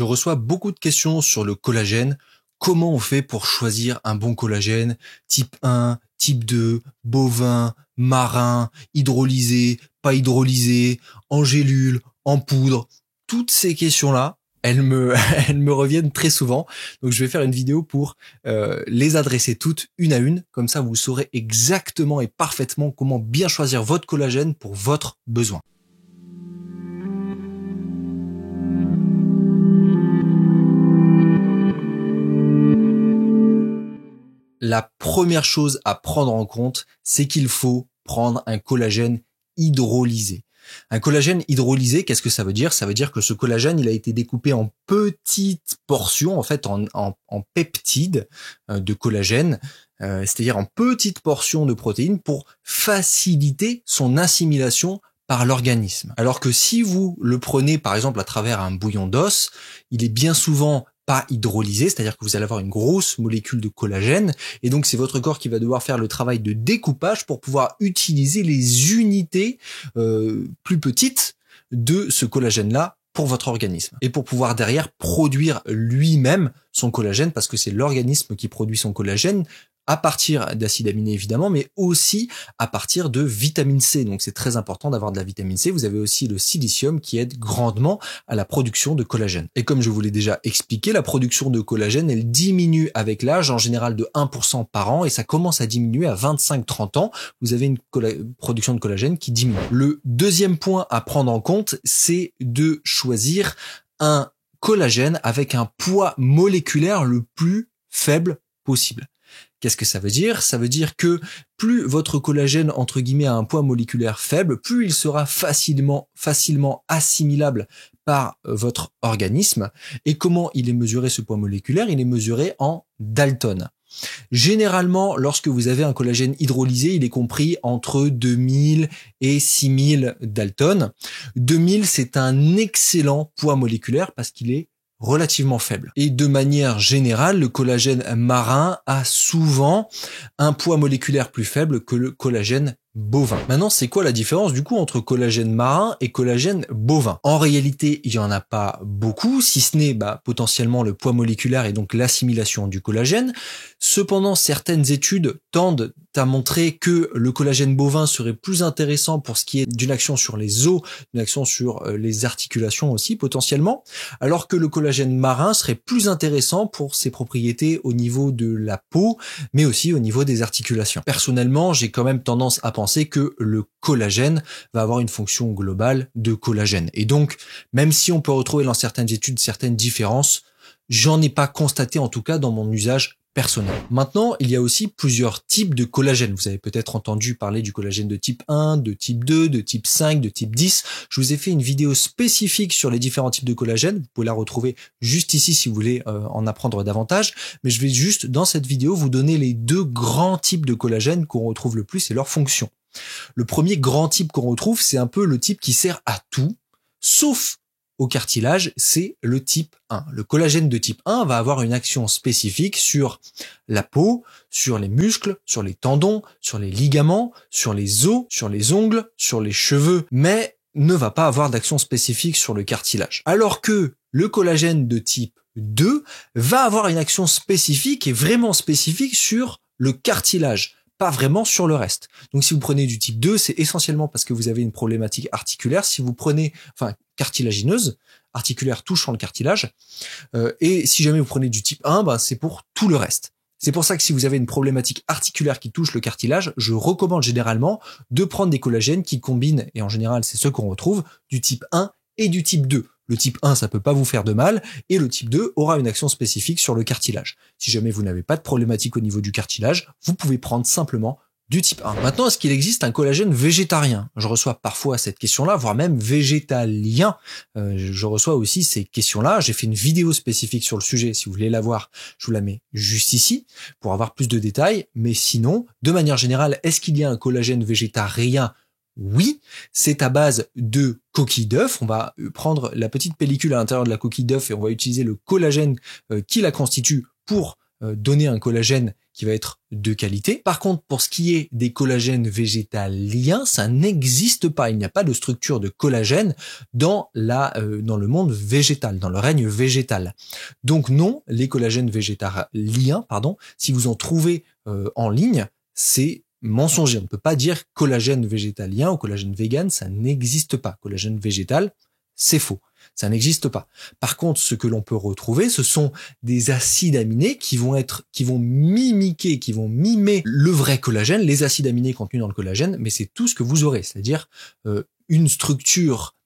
Je reçois beaucoup de questions sur le collagène. Comment on fait pour choisir un bon collagène? Type 1, type 2, bovin, marin, hydrolysé, pas hydrolysé, en gélule, en poudre. Toutes ces questions-là, elles me reviennent très souvent. Donc je vais faire une vidéo pour les adresser toutes une à une. Comme ça, vous saurez exactement et parfaitement comment bien choisir votre collagène pour votre besoin. La première chose à prendre en compte, c'est qu'il faut prendre un collagène hydrolysé. Un collagène hydrolysé, qu'est-ce que ça veut dire? Ça veut dire que ce collagène, il a été découpé en petites portions, en fait en peptides de collagène, c'est-à-dire en petites portions de protéines pour faciliter son assimilation par l'organisme. Alors que si vous le prenez par exemple à travers un bouillon d'os, il est bien souvent pas hydrolysé, c'est-à-dire que vous allez avoir une grosse molécule de collagène, et donc c'est votre corps qui va devoir faire le travail de découpage pour pouvoir utiliser les unités plus petites de ce collagène-là pour votre organisme, et pour pouvoir derrière produire lui-même son collagène, parce que c'est l'organisme qui produit son collagène, à partir d'acides aminés évidemment, mais aussi à partir de vitamine C. Donc c'est très important d'avoir de la vitamine C. Vous avez aussi le silicium qui aide grandement à la production de collagène. Et comme je vous l'ai déjà expliqué, la production de collagène, elle diminue avec l'âge, en général de 1% par an, et ça commence à diminuer à 25-30 ans. Vous avez une production de collagène qui diminue. Le deuxième point à prendre en compte, c'est de choisir un collagène avec un poids moléculaire le plus faible possible. Qu'est-ce que ça veut dire? Ça veut dire que plus votre collagène, entre guillemets, a un poids moléculaire faible, plus il sera facilement assimilable par votre organisme. Et comment il est mesuré, ce poids moléculaire? Il est mesuré en Dalton. Généralement, lorsque vous avez un collagène hydrolysé, il est compris entre 2000 et 6000 Dalton. 2000, c'est un excellent poids moléculaire parce qu'il est relativement faible. Et de manière générale, le collagène marin a souvent un poids moléculaire plus faible que le collagène bovin. Maintenant, c'est quoi la différence du coup entre collagène marin et collagène bovin? En réalité, il y en a pas beaucoup, si ce n'est potentiellement le poids moléculaire et donc l'assimilation du collagène. Cependant, certaines études tendent à montrer que le collagène bovin serait plus intéressant pour ce qui est d'une action sur les os, d'une action sur les articulations aussi potentiellement, alors que le collagène marin serait plus intéressant pour ses propriétés au niveau de la peau, mais aussi au niveau des articulations. Personnellement, j'ai quand même tendance à penser que le collagène va avoir une fonction globale de collagène. Et donc, même si on peut retrouver dans certaines études certaines différences, j'en ai pas constaté en tout cas dans mon usage personnel. Maintenant, il y a aussi plusieurs types de collagène. Vous avez peut-être entendu parler du collagène de type 1, de type 2, de type 5, de type 10. Je vous ai fait une vidéo spécifique sur les différents types de collagène. Vous pouvez la retrouver juste ici si vous voulez en apprendre davantage. Mais je vais juste, dans cette vidéo, vous donner les deux grands types de collagène qu'on retrouve le plus et leurs fonctions. Le premier grand type qu'on retrouve, c'est un peu le type qui sert à tout, sauf au cartilage, c'est le type 1. Le collagène de type 1 va avoir une action spécifique sur la peau, sur les muscles, sur les tendons, sur les ligaments, sur les os, sur les ongles, sur les cheveux, mais ne va pas avoir d'action spécifique sur le cartilage. Alors que le collagène de type 2 va avoir une action spécifique et vraiment spécifique sur le cartilage, pas vraiment sur le reste. Donc si vous prenez du type 2, c'est essentiellement parce que vous avez une problématique articulaire. Si vous prenez, cartilagineuse, articulaire touchant le cartilage, et si jamais vous prenez du type 1, c'est pour tout le reste. C'est pour ça que si vous avez une problématique articulaire qui touche le cartilage, je recommande généralement de prendre des collagènes qui combinent, et en général c'est ceux qu'on retrouve, du type 1 et du type 2. Le type 1, ça peut pas vous faire de mal, et le type 2 aura une action spécifique sur le cartilage. Si jamais vous n'avez pas de problématique au niveau du cartilage, vous pouvez prendre simplement du type 1. Maintenant, est-ce qu'il existe un collagène végétarien? Je reçois parfois cette question-là, voire même végétalien. Je reçois aussi ces questions-là. J'ai fait une vidéo spécifique sur le sujet. Si vous voulez la voir, je vous la mets juste ici pour avoir plus de détails. Mais sinon, de manière générale, est-ce qu'il y a un collagène végétarien? Oui, c'est à base de coquille d'œuf. On va prendre la petite pellicule à l'intérieur de la coquille d'œuf et on va utiliser le collagène qui la constitue pour donner un collagène qui va être de qualité. Par contre, pour ce qui est des collagènes végétaliens, ça n'existe pas. Il n'y a pas de structure de collagène dans le monde végétal, dans le règne végétal. Donc non, les collagènes végétaliens, si vous en trouvez en ligne, c'est mensonger. On ne peut pas dire collagène végétalien ou collagène vegan, ça n'existe pas. Collagène végétal, c'est faux. Ça n'existe pas. Par contre, ce que l'on peut retrouver, ce sont des acides aminés qui vont mimer le vrai collagène, les acides aminés contenus dans le collagène, mais c'est tout ce que vous aurez, c'est-à-dire une structure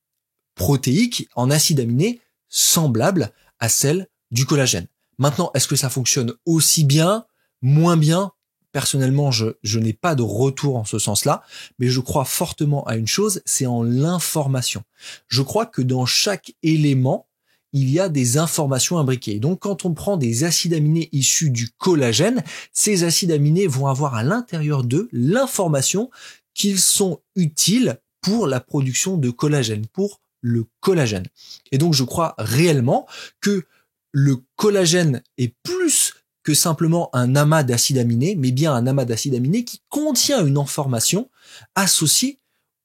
protéique en acides aminés semblable à celle du collagène. Maintenant, est-ce que ça fonctionne aussi bien, moins bien? Personnellement, je n'ai pas de retour en ce sens-là, mais je crois fortement à une chose, c'est en l'information. Je crois que dans chaque élément, il y a des informations imbriquées. Donc, quand on prend des acides aminés issus du collagène, ces acides aminés vont avoir à l'intérieur d'eux l'information qu'ils sont utiles pour la production de collagène, pour le collagène. Et donc, je crois réellement que le collagène est plus que simplement un amas d'acides aminés, mais bien un amas d'acides aminés qui contient une information associée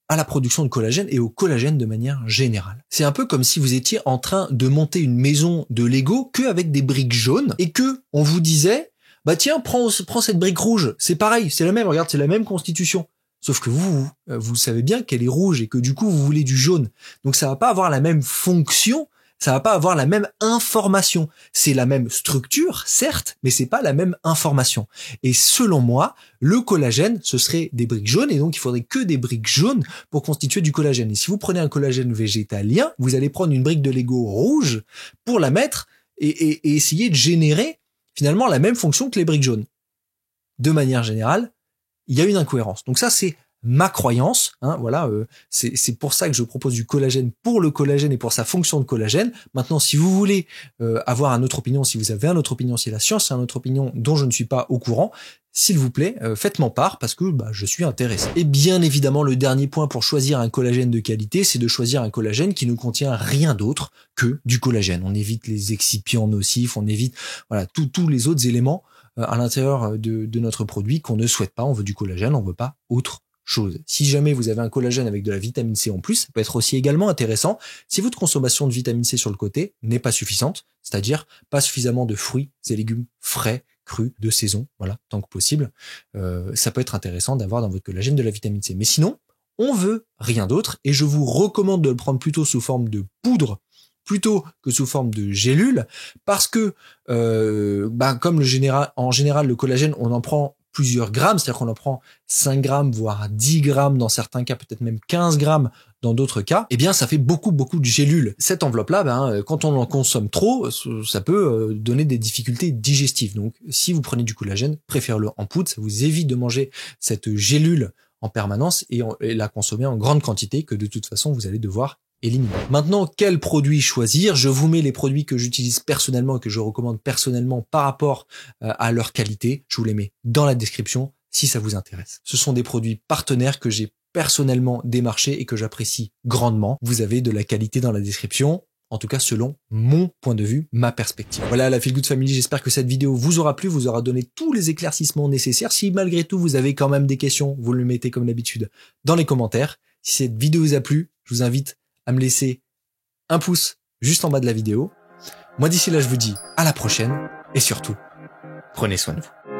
à la production de collagène et au collagène de manière générale. C'est un peu comme si vous étiez en train de monter une maison de Lego qu'avec des briques jaunes et que on vous disait, bah tiens, prends cette brique rouge, c'est pareil, c'est la même, regarde, c'est la même constitution. Sauf que vous savez bien qu'elle est rouge et que du coup vous voulez du jaune. Donc ça va pas avoir la même fonction, ça va pas avoir la même information. C'est la même structure, certes, mais c'est pas la même information. Et selon moi, le collagène, ce serait des briques jaunes, et donc il faudrait que des briques jaunes pour constituer du collagène. Et si vous prenez un collagène végétalien, vous allez prendre une brique de Lego rouge pour la mettre et essayer de générer finalement la même fonction que les briques jaunes. De manière générale, il y a une incohérence. Donc ça, c'est ma croyance, c'est pour ça que je propose du collagène pour le collagène et pour sa fonction de collagène. Maintenant, si vous voulez avoir une autre opinion, si vous avez une autre opinion, si la science a une autre opinion dont je ne suis pas au courant, s'il vous plaît, faites-m'en part parce que je suis intéressé. Et bien évidemment, le dernier point pour choisir un collagène de qualité, c'est de choisir un collagène qui ne contient rien d'autre que du collagène. On évite les excipients nocifs, on évite tous les autres éléments à l'intérieur de notre produit qu'on ne souhaite pas. On veut du collagène, on veut pas autre chose. Si jamais vous avez un collagène avec de la vitamine C en plus, ça peut être aussi également intéressant si votre consommation de vitamine C sur le côté n'est pas suffisante, c'est-à-dire pas suffisamment de fruits et légumes frais, crus, de saison, tant que possible. Ça peut être intéressant d'avoir dans votre collagène de la vitamine C. Mais sinon, on veut rien d'autre et je vous recommande de le prendre plutôt sous forme de poudre plutôt que sous forme de gélule parce que comme en général le collagène, on en prend plusieurs grammes, c'est-à-dire qu'on en prend 5 grammes, voire 10 grammes dans certains cas, peut-être même 15 grammes dans d'autres cas, eh bien ça fait beaucoup de gélules. Cette enveloppe-là, quand on en consomme trop, ça peut donner des difficultés digestives. Donc si vous prenez du collagène, préférez-le en poudre, ça vous évite de manger cette gélule en permanence et la consommer en grande quantité que de toute façon vous allez devoir éliminer. Maintenant, quel produit choisir? Je vous mets les produits que j'utilise personnellement et que je recommande personnellement par rapport à leur qualité. Je vous les mets dans la description si ça vous intéresse. Ce sont des produits partenaires que j'ai personnellement démarchés et que j'apprécie grandement. Vous avez de la qualité dans la description. En tout cas, selon mon point de vue, ma perspective. Voilà la Feel Good Family, j'espère que cette vidéo vous aura plu, vous aura donné tous les éclaircissements nécessaires. Si malgré tout, vous avez quand même des questions, vous le mettez comme d'habitude dans les commentaires. Si cette vidéo vous a plu, je vous invite à me laisser un pouce juste en bas de la vidéo. Moi, d'ici là, je vous dis à la prochaine et surtout, prenez soin de vous.